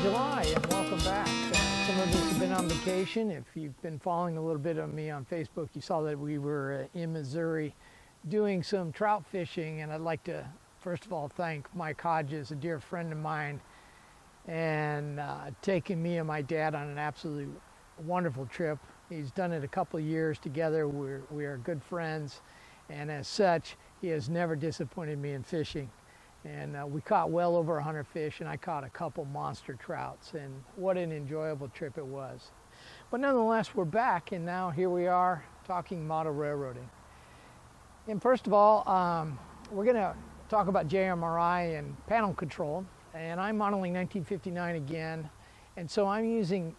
July and welcome back. Some of us have been on vacation. If you've been following a little bit of me on Facebook, you saw that we were in Missouri doing some trout fishing, and I'd like to first of all thank Mike Hodges, a dear friend of mine, and taking me and my dad on an absolutely wonderful trip. He's done it a couple of years together. We are good friends, and as such, he has never disappointed me in fishing. And we caught well over 100 fish, and I caught a couple monster trouts, and what an enjoyable trip it was. But nonetheless, we're back, and now here we are talking model railroading. And first of all, we're going to talk about JMRI and panel control, and I'm modeling 1959 again, and so I'm using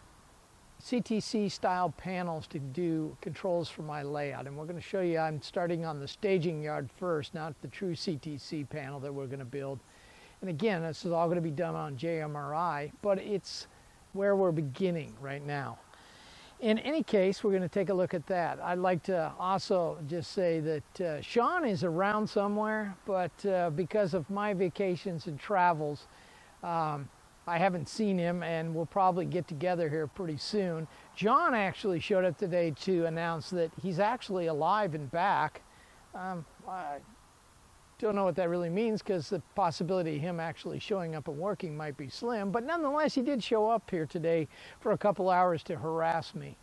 CTC style panels to do controls for my layout, and we're going to show you. I'm starting on the staging yard first, not the true CTC panel that we're going to build. And again, this is all going to be done on JMRI, but it's where we're beginning right now. In any case, we're going to take a look at that. I'd like to also just say that Sean is around somewhere, but because of my vacations and travels, I haven't seen him, and we'll probably get together here pretty soon. John actually showed up today to announce that he's actually alive and back. I don't know what that really means, because the possibility of him actually showing up and working might be slim, but nonetheless, he did show up here today for a couple hours to harass me.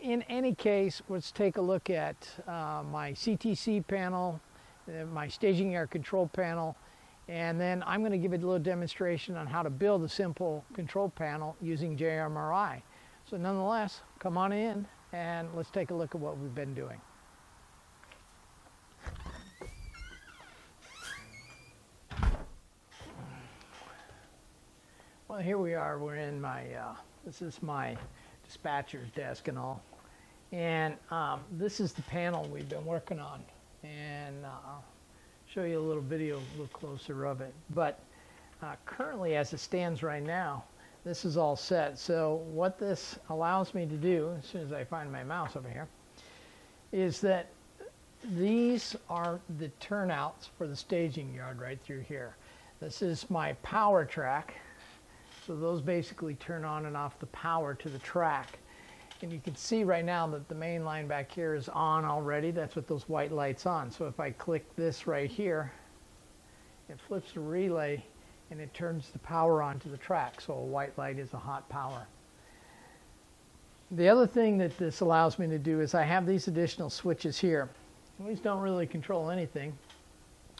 In any case, let's take a look at my CTC panel, my staging yard control panel, and then I'm going to give it a little demonstration on how to build a simple control panel using JMRI. So nonetheless, come on in and let's take a look at what we've been doing. Well, here we are. We're in my, this is my dispatcher's desk and all. And this is the panel we've been working on. And show you a little video a little closer of it. But currently, as it stands right now, this is all set. So what this allows me to do, as soon as I find my mouse over here, is that these are the turnouts for the staging yard right through here. This is my power track. So those basically turn on and off the power to the track. And you can see right now that the main line back here is on already. That's what those white lights on. So if I click this right here, it flips the relay and it turns the power on to the track. So a white light is a hot power. The other thing that this allows me to do is I have these additional switches here. These don't really control anything.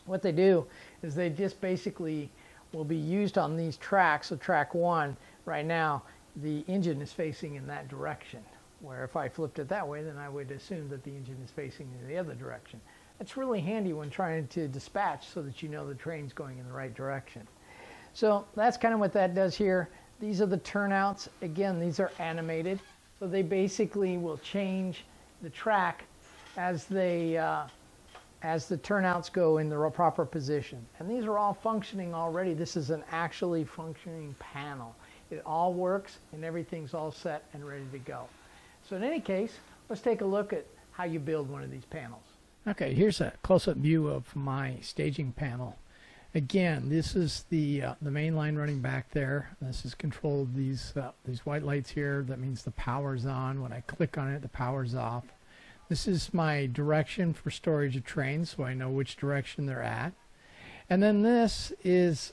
What they do is they just basically will be used on these tracks. So track 1 right now, the engine is facing in that direction, where if I flipped it that way, then I would assume that the engine is facing in the other direction. It's really handy when trying to dispatch so that you know the train's going in the right direction. So that's kind of what that does here. These are the turnouts. Again, these are animated, so they basically will change the track as the turnouts go in the proper position. And these are all functioning already. This is an actually functioning panel. It all works and everything's all set and ready to go. So in any case, let's take a look at how you build one of these panels. Okay, here's a close-up view of my staging panel. Again, this is the main line running back there. This is controlled, these white lights here. That means the power's on. When I click on it, the power's off. This is my direction for storage of trains, so I know which direction they're at. And then this is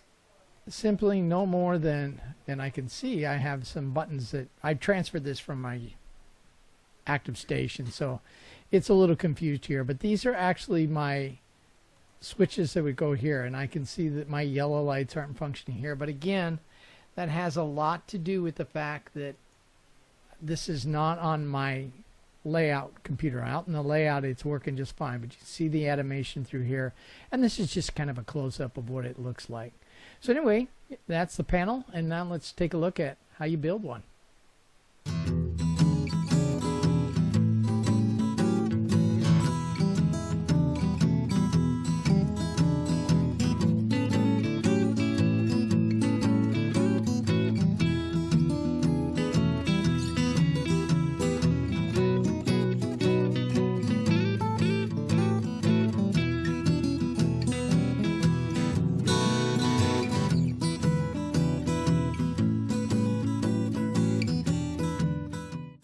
simply no more than I can see. I have some buttons that I transferred this from my active station, so it's a little confused here, but these are actually my switches that would go here, and I can see that my yellow lights aren't functioning here. But again, that has a lot to do with the fact that this is not on my layout computer. Out in the layout, it's working just fine, but you see the animation through here, and this is just kind of a close-up of what it looks like. So anyway, that's the panel, and now let's take a look at how you build one.